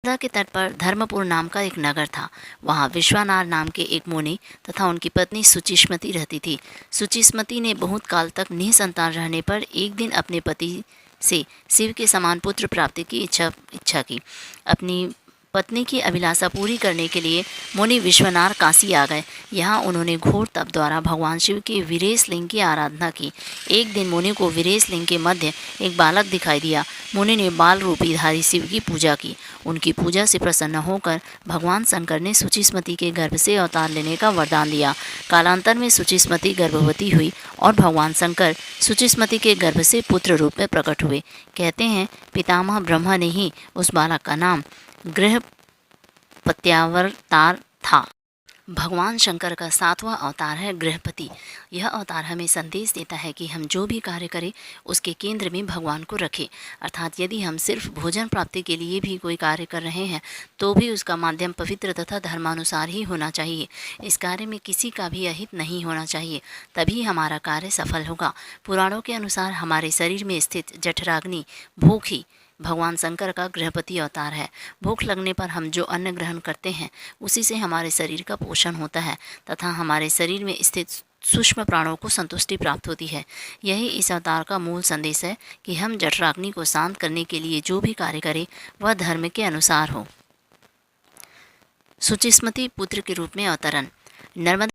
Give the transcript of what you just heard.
नर्मदा के तट पर धर्मपुर नाम का एक नगर था। वहाँ विश्वानार नाम के एक मुनि तथा उनकी पत्नी सुचिस्मती रहती थी। सुचिस्मती ने बहुत काल तक निसंतान रहने पर एक दिन अपने पति से शिव के समान पुत्र प्राप्ति की इच्छा की। अपनी पत्नी की अभिलाषा पूरी करने के लिए मुनि विश्वनाथ काशी आ गए। यहाँ उन्होंने घोर तप द्वारा भगवान शिव के वीरेश लिंग की आराधना की। एक दिन मुनि को वीरेश लिंग के मध्य एक बालक दिखाई दिया। मुनि ने बाल रूपी धारी शिव की पूजा की। उनकी पूजा से प्रसन्न होकर भगवान शंकर ने सुचिस्मती के गर्भ से अवतार लेने का वरदान दिया। कालांतर में सुचिस्मती गर्भवती हुई और भगवान शंकर सुचिस्मती के गर्भ से पुत्र रूप में प्रकट हुए। कहते हैं पितामह ब्रह्मा ने ही उस बालक का नाम गृहपत्यावतार था। भगवान शंकर का 7वां अवतार है गृहपति। यह अवतार हमें संदेश देता है कि हम जो भी कार्य करें उसके केंद्र में भगवान को रखें। अर्थात यदि हम सिर्फ भोजन प्राप्ति के लिए भी कोई कार्य कर रहे हैं तो भी उसका माध्यम पवित्र तथा धर्मानुसार ही होना चाहिए। इस कार्य में किसी का भी अहित नहीं होना चाहिए, तभी हमारा कार्य सफल होगा। पुराणों के अनुसार हमारे शरीर में स्थित जठराग्नि भूख ही भगवान शंकर का गृहपति अवतार है। भूख लगने पर हम जो अन्न ग्रहण करते हैं उसी से हमारे शरीर का पोषण होता है तथा हमारे शरीर में स्थित सूक्ष्म प्राणों को संतुष्टि प्राप्त होती है। यही इस अवतार का मूल संदेश है कि हम जठराग्नि को शांत करने के लिए जो भी कार्य करें वह धर्म के अनुसार हो। सुचिस्मती पुत्र के रूप में अवतरण। नर्मदा